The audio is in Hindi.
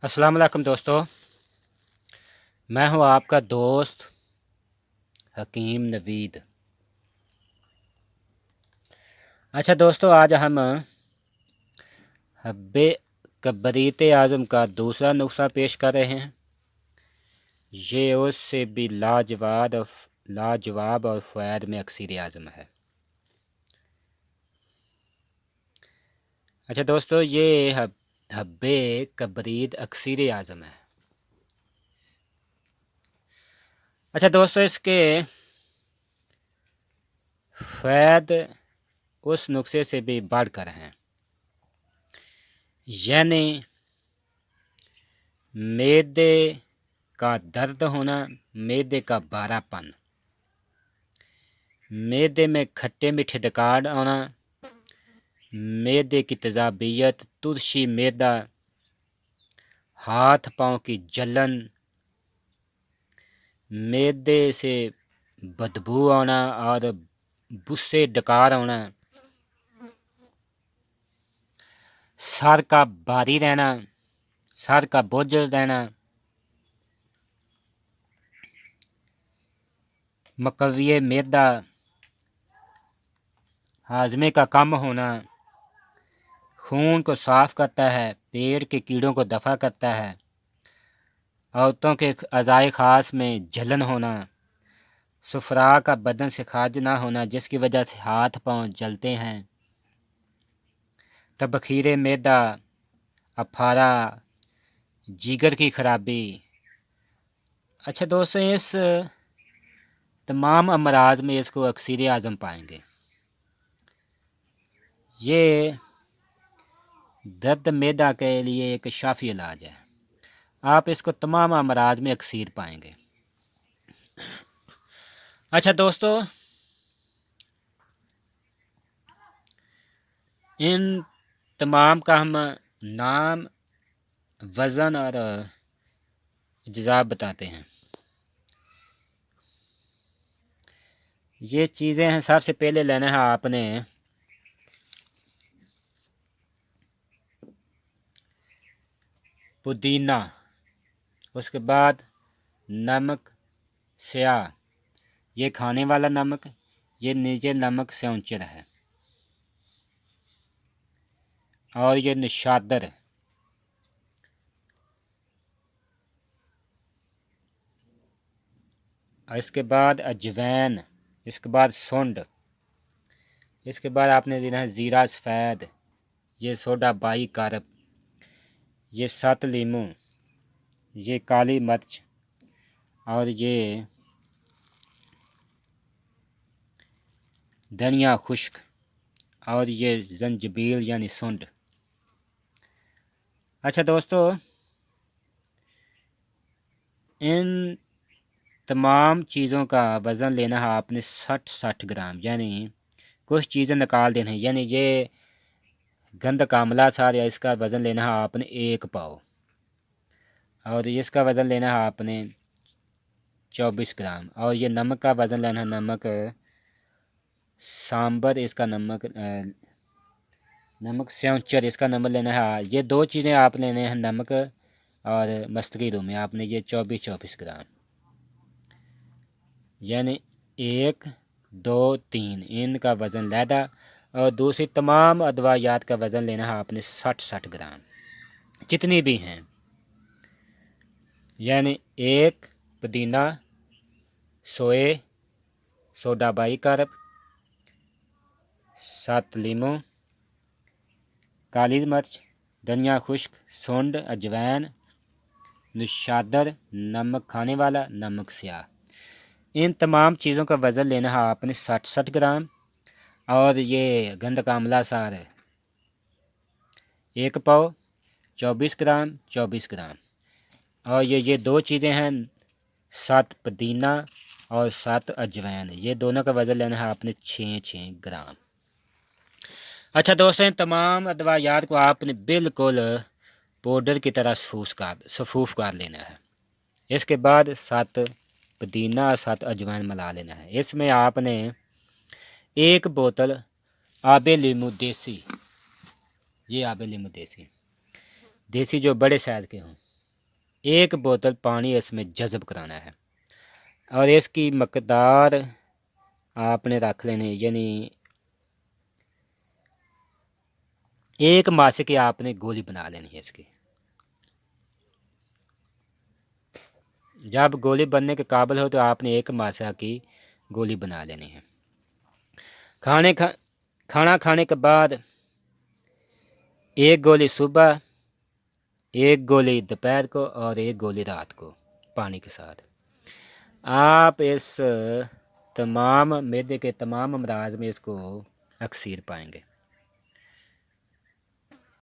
अस्सलाम वालेकुम दोस्तों। मैं हूं आपका दोस्त हकीम नवीद। अच्छा दोस्तों, आज हम हब्बे कबरीत आज़म का दूसरा नुस्खा पेश कर रहे हैं। ये उससे भी लाजवाब और फ़ैद में अक्सीर आज़म है। अच्छा दोस्तों, ये हब्बे कबरीत अक्सीर आज़म है। अच्छा दोस्तों, इसके फ़ैद उस नुस्खे से भी बढ़कर हैं, यानी मैदे का दर्द होना, मैदे का बारापन, मैदे में खट्टे मीठे डकार आना, मैदे की तेज़ाबियत, तुरशी मैदा, हाथ पाँव की जलन, मैदे से बदबू आना और बुस्से डकार आना, सर का भारी रहना, सर का बोझ रहना, मकविये मैदा, हाजमे का कम होना, खून को साफ़ करता है, पेट के कीड़ों को दफ़ा करता है, औरतों के अज़ाए ख़ास में जलन होना, सुफरा का बदन से खारिज ना होना जिसकी वजह से हाथ पांव जलते हैं, तबखीर मैदा, अफारा, जिगर की खराबी। अच्छा दोस्तों, इस तमाम अमराज में इसको अक्सीर आज़म पाएंगे। ये दर्द मैदा के लिए एक शाफी इलाज है। आप इसको तमाम अमराज में अक्सीर पाएंगे। अच्छा दोस्तों, इन तमाम का हम नाम, वज़न और अज्जा बताते हैं। ये चीज़ें हैं, सबसे पहले लेना है आपने पुदीना, उसके बाद नमक स्याह, ये खाने वाला नमक, ये नीचे नमक सेंचर है, और ये निशादर, और इसके बाद अजवैन, इसके बाद सुंड, इसके बाद आपने देना है ज़ीरा सफ़ेद, ये सोडा बाई कारब, ये 7 लीमू, ये काली मिर्च, और ये धनिया खुश्क, और ये जंजबील यानी सुंड। अच्छा दोस्तों, इन तमाम चीज़ों का वज़न लेना है आपने 60 ग्राम, यानी कुछ चीज़ें निकाल देना है। यानी ये गंद कामला सार या इसका वज़न लेना है आपने 1 पाव, और इसका वज़न लेना है आपने 24 ग्राम, और ये नमक का वज़न लेना है, नमक सांबर, इसका नमक सेंचर, इसका नंबर लेना है। ये 2 चीज़ें आप लेने हैं, नमक और मस्तकी में आपने ये 24 ग्राम, यानी 1 2 3 इनका वज़न लेना, और दूसरी तमाम अदवायात का वज़न लेना है आपने 60 ग्राम, जितनी भी हैं। यानी 1 पुदीना, सोए, सोडा बाई कारब, 7 लीमू, काली मिर्च, धनिया खुश्क, सुंड, अजवैन, निशादर, नमक खाने वाला, नमक स्याह। इन तमाम चीज़ों का वज़न लेना है आपने 60 ग्राम, और ये गंद कामला सार 1 पाव, 24 ग्राम 24 ग्राम, और ये 2 चीज़ें हैं, 7 पुदीना और 7 अजवैन, ये दोनों का वज़न लेना है आपने 6 ग्राम। अच्छा दोस्तों, इन तमाम अदवायात को आपने बिल्कुल पाउडर की तरह सफूफ कर लेना है। इसके बाद 7 पुदीना और 7 अजवाइन मिला लेना है। इसमें आपने 1 बोतल आबे लीमू देसी, ये आबे लीमू देसी जो बड़े साइज़ के हों, 1 बोतल पानी इसमें जज़ब कराना है और इसकी मकदार आपने रख लेनी, यानी 1 मासे की आपने गोली बना लेनी है इसकी। जब गोली बनने के काबिल हो तो आपने 1 मासा की गोली बना लेनी है। खाना खाने के बाद 1 गोली सुबह, 1 गोली दोपहर को और 1 गोली रात को पानी के साथ। आप इस तमाम मैदे के तमाम अमराज में इसको अक्सर पाएंगे।